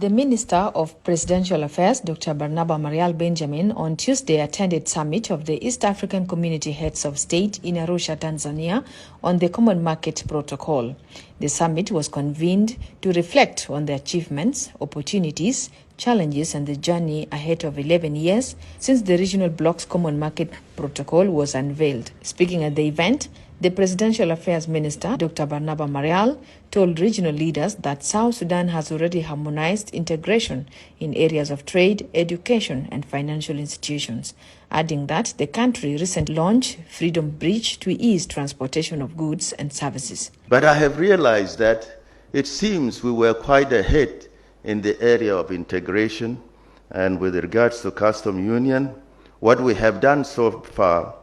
The Minister of Presidential Affairs, Dr. Barnaba Marial Benjamin, on Tuesday attended summit of the East African Community Heads of State in Arusha, Tanzania, on the Common Market Protocol. The summit was convened to reflect on the achievements, opportunities, challenges and the journey ahead of 11 years since the regional bloc's Common Market Protocol was unveiled. Speaking at the event, the Presidential Affairs Minister, Dr. Barnaba Marial, told regional leaders that South Sudan has already harmonized integration in areas of trade, education and financial institutions, adding that the country recently launched Freedom Bridge to ease transportation of goods and services. But I have realized that it seems we were quite ahead in the area of integration, and with regards to custom union, what we have done so far,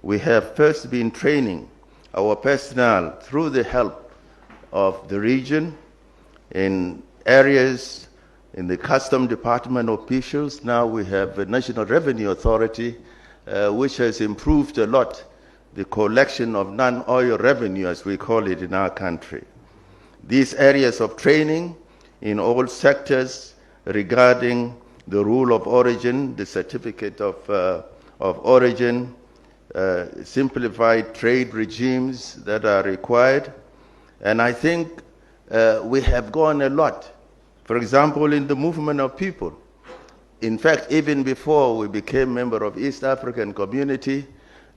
we have first been training our personnel through the help of the region in areas in the custom department officials. Now we have a National Revenue Authority which has improved a lot the collection of non-oil revenue, as we call it in our country. These areas of training in all sectors regarding the rule of origin, the certificate of origin, simplified trade regimes that are required. And I think we have gone a lot. For example, in the movement of people. In fact, even before we became member of East African Community,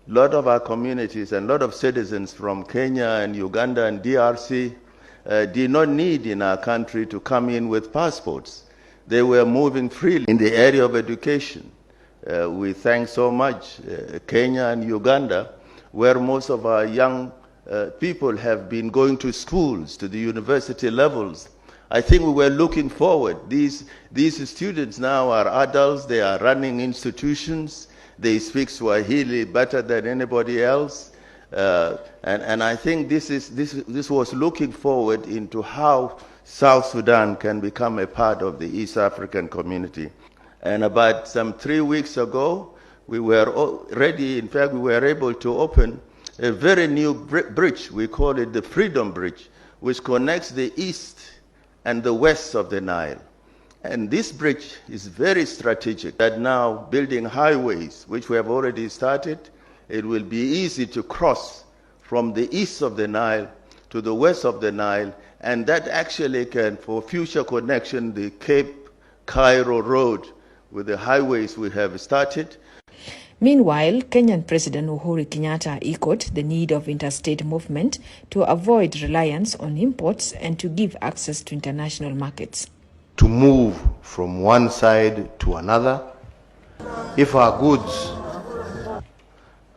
a lot of our communities and a lot of citizens from Kenya and Uganda and DRC did not need in our country to come in with passports. They were moving freely in the area of education. We thank so much Kenya and Uganda, where most of our young people have been going to schools, to the university levels. I think we were looking forward. These students now are adults, they are running institutions, they speak Swahili better than anybody else. And I think this was looking forward into how South Sudan can become a part of the East African community. And about some 3 weeks ago, we were ready, in fact, we were able to open a very new bridge. We call it the Freedom Bridge, which connects the east and the west of the Nile. And this bridge is very strategic, that now building highways, which we have already started, it will be easy to cross from the east of the Nile to the west of the Nile, and that actually can, for future connection, the Cape Cairo Road with the highways we have started. Meanwhile, Kenyan President Uhuru Kenyatta echoed the need of interstate movement to avoid reliance on imports and to give access to international markets. To move from one side to another, if our goods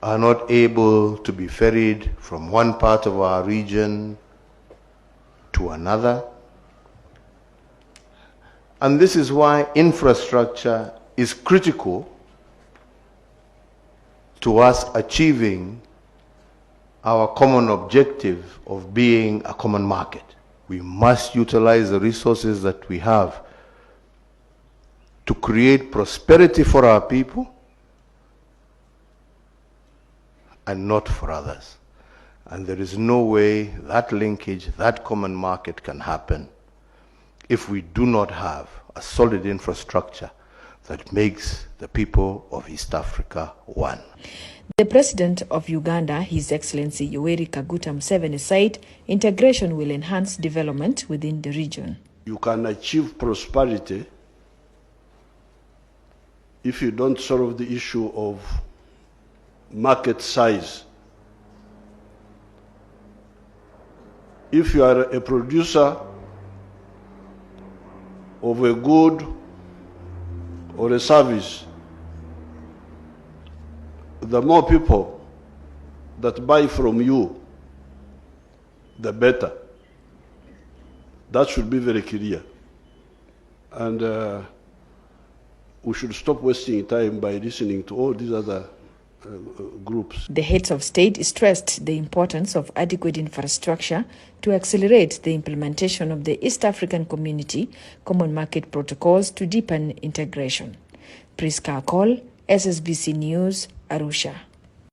are not able to be ferried from one part of our region to another. And this is why infrastructure is critical to us achieving our common objective of being a common market. We must utilize the resources that we have to create prosperity for our people and not for others. And there is no way that linkage, that common market can happen if we do not have a solid infrastructure that makes the people of East Africa one. The President of Uganda, His Excellency Yoweri Kaguta Museveni, said integration will enhance development within the region. You can achieve prosperity if you don't solve the issue of market size. If you are a producer of a good or a service, the more people that buy from you, the better. That should be very clear. And we should stop wasting time by listening to all these other groups. The heads of state stressed the importance of adequate infrastructure to accelerate the implementation of the East African Community Common Market Protocols to deepen integration. Priska Akol, SSBC News, Arusha.